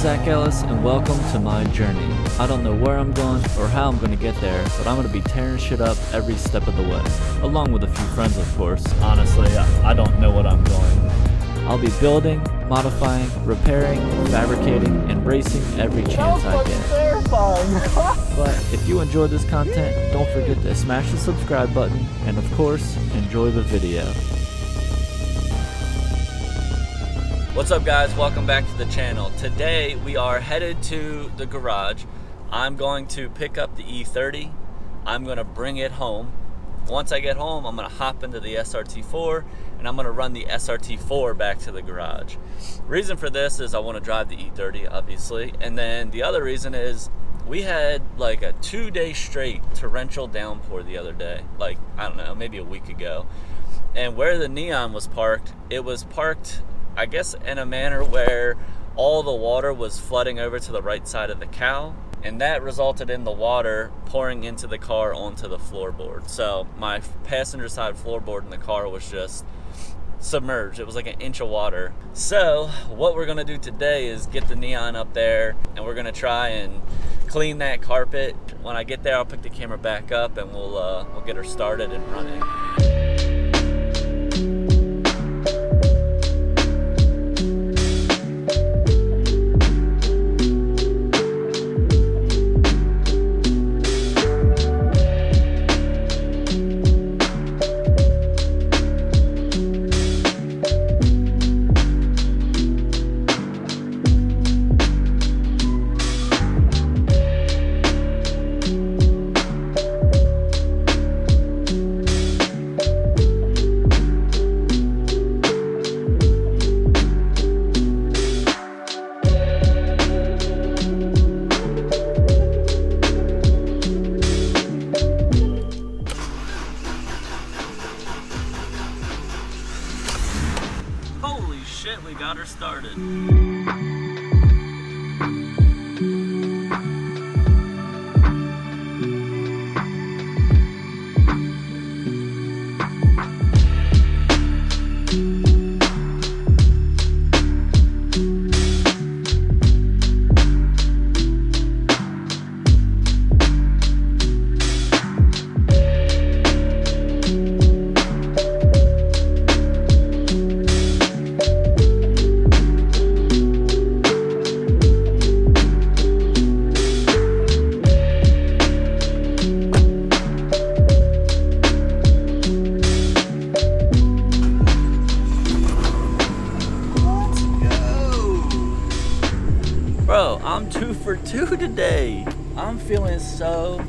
Zach Ellis, and welcome to my journey. I don't know where I'm going or how I'm going to get there, but I'm going to be tearing shit up every step of the way, along with a few friends, of course. Honestly, I don't know what I'm doing. I'll be building, modifying, repairing, fabricating, and racing every chance I get. Terrifying. But if you enjoyed this content, don't forget to smash the subscribe button, and of course, enjoy the video. What's up, guys? Welcome back to the channel. Today we are headed to the garage. I'm going to pick up the E30. I'm going to bring it home. Once I get home, I'm going to hop into the SRT-4 and I'm going to run the SRT-4 back to the garage. Reason for this is I want to drive the E30, obviously, and then the other reason is we had like a 2-day straight torrential downpour the other day, like, I don't know, maybe a week ago. And where the Neon was parked, it was parked, I guess, in a manner where all the water was flooding over to the right side of the cow, and that resulted in the water pouring into the car onto the floorboard. So my passenger side floorboard in the car was just submerged. It was like an inch of water. So what we're gonna do today is get the Neon up there and we're gonna try and clean that carpet. When I get there, I'll pick the camera back up and we'll get her started and running. We got her started. Bro, I'm 2 for 2 today. I'm feeling so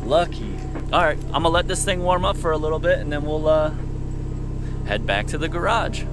lucky. All right, I'm gonna let this thing warm up for a little bit and then we'll head back to the garage.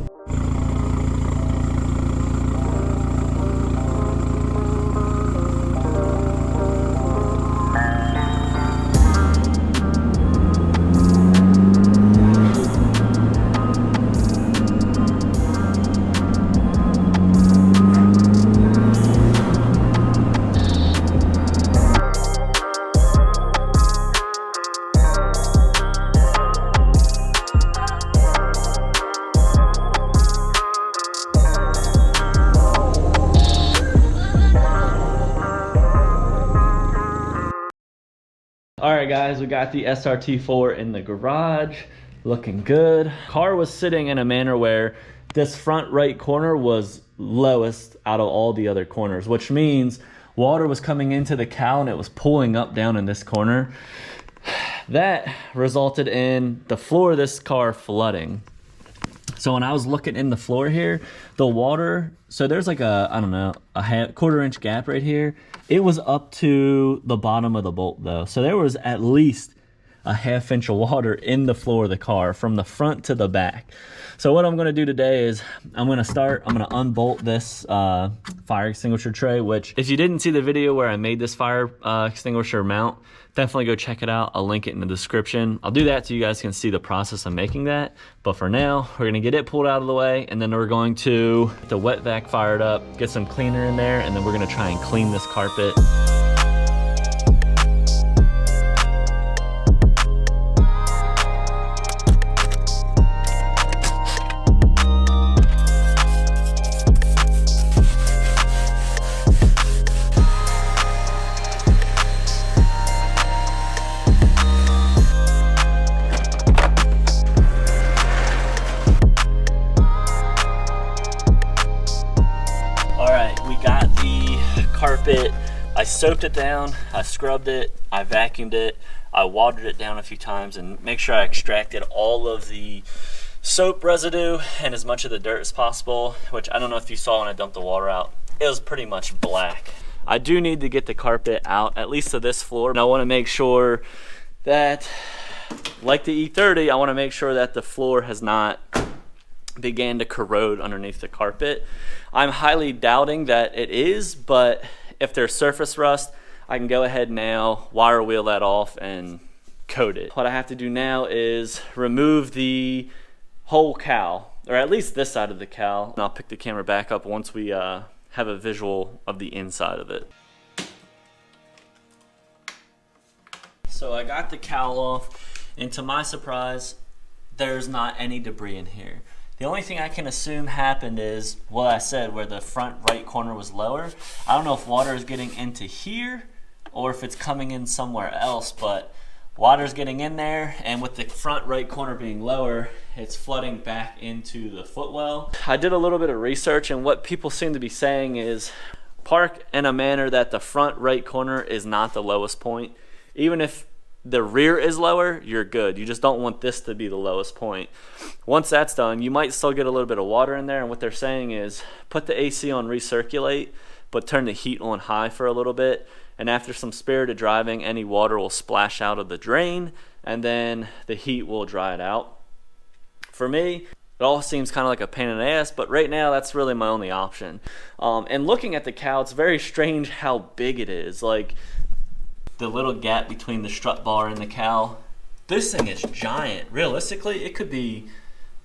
All right, guys, we got the SRT-4 in the garage, looking good. Car was sitting in a manner where this front right corner was lowest out of all the other corners, which means water was coming into the cow and it was pulling up down in this corner. That resulted in the floor of this car flooding. So when I was looking in the floor here, the water, so there's like a, I don't know, a quarter-inch gap right here. It was up to the bottom of the bolt though. So there was at least a ½ inch of water in the floor of the car from the front to the back. So what I'm gonna do today is I'm gonna unbolt this fire extinguisher tray, which if you didn't see the video where I made this fire extinguisher mount, definitely go check it out. I'll link it in the description. I'll do that so you guys can see the process of making that. But for now, we're gonna get it pulled out of the way and then we're going to get the wet vac fired up, get some cleaner in there, and then we're gonna try and clean this carpet. soaped it down, I scrubbed it, I vacuumed it, I watered it down a few times and make sure I extracted all of the soap residue and as much of the dirt as possible, which I don't know if you saw when I dumped the water out. It was pretty much black. I do need to get the carpet out, at least to this floor. And I want to make sure that, like the E30, I want to make sure that the floor has not began to corrode underneath the carpet. I'm highly doubting that it is, but if there's surface rust, I can go ahead now, wire wheel that off and coat it. What I have to do now is remove the whole cowl, or at least this side of the cowl. And I'll pick the camera back up once we have a visual of the inside of it. So I got the cowl off, and to my surprise, there's not any debris in here. The only thing I can assume happened is what I said, where the front right corner was lower. I don't know if water is getting into here or if it's coming in somewhere else, but water's getting in there, and with the front right corner being lower, it's flooding back into the footwell. I did a little bit of research, and what people seem to be saying is park in a manner that the front right corner is not the lowest point. Even if the rear is lower, you're good. You just don't want this to be the lowest point. Once that's done, you might still get a little bit of water in there, and what they're saying is put the AC on recirculate, but turn the heat on high for a little bit, and after some spirited driving, any water will splash out of the drain, and then the heat will dry it out. For me, it all seems kind of like a pain in the ass, but right now that's really my only option. And looking at the cowl, it's very strange how big it is. Like, the little gap between the strut bar and the cowl, this thing is giant. Realistically, it could be,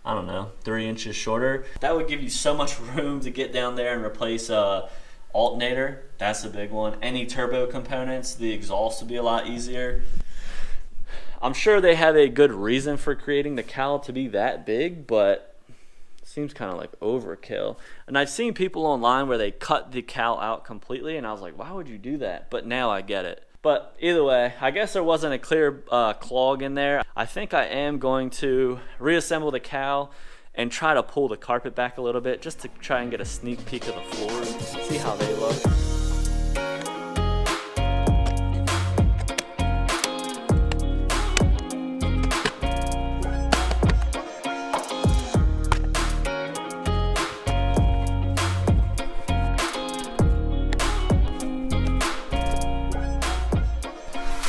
I don't know, 3 inches shorter. That would give you so much room to get down there and replace a alternator. That's a big one. Any turbo components, the exhaust would be a lot easier. I'm sure they have a good reason for creating the cowl to be that big, but it seems kind of like overkill. And I've seen people online where they cut the cowl out completely, and I was like, why would you do that? But now I get it. But either way, I guess there wasn't a clear clog in there. I think I am going to reassemble the cowl and try to pull the carpet back a little bit just to try and get a sneak peek of the floors, see how they look.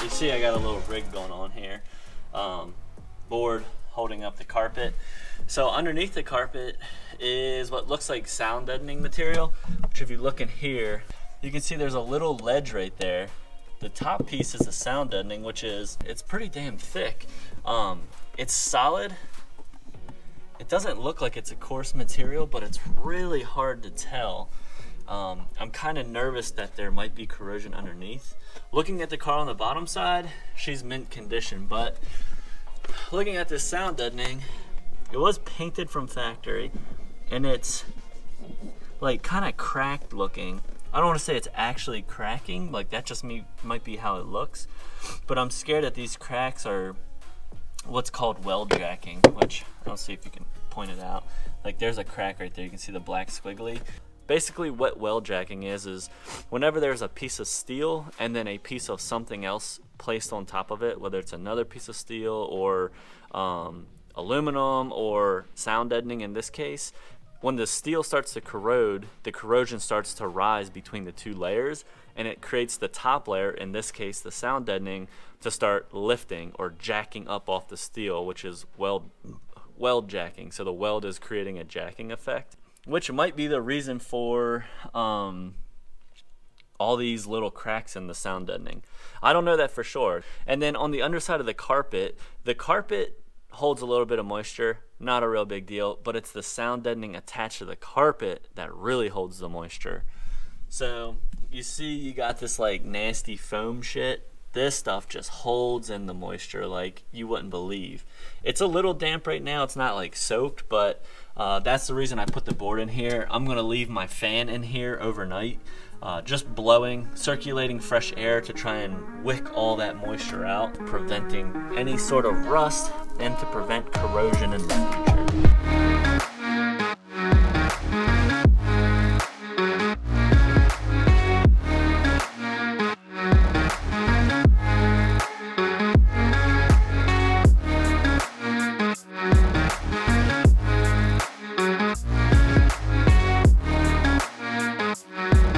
See, I got a little rig going on here. Board holding up the carpet. So underneath the carpet is what looks like sound deadening material, which if you look in here, you can see there's a little ledge right there. The top piece is the sound deadening, which is, it's pretty damn thick. It's solid. It doesn't look like it's a coarse material, but it's really hard to tell. I'm kind of nervous that there might be corrosion underneath. Looking at the car on the bottom side, she's mint condition, but looking at this sound deadening, it was painted from factory, and it's like kind of cracked looking. I don't want to say it's actually cracking, like that just might be how it looks, but I'm scared that these cracks are what's called weld jacking, which I'll see if you can point it out. Like there's a crack right there, you can see the black squiggly. Basically what weld jacking is whenever there's a piece of steel and then a piece of something else placed on top of it, whether it's another piece of steel or aluminum or sound deadening in this case, when the steel starts to corrode, the corrosion starts to rise between the two layers, and it creates the top layer, in this case the sound deadening, to start lifting or jacking up off the steel, which is weld jacking. So the weld is creating a jacking effect, which might be the reason for all these little cracks in the sound deadening. I don't know that for sure. And then on the underside of the carpet holds a little bit of moisture, not a real big deal, but it's the sound deadening attached to the carpet that really holds the moisture. So you see you got this like nasty foam shit. This stuff just holds in the moisture like you wouldn't believe. It's a little damp right now, it's not like soaked, but that's the reason I put the board in here. I'm gonna leave my fan in here overnight, just blowing, circulating fresh air to try and wick all that moisture out, preventing any sort of rust and to prevent corrosion in the future.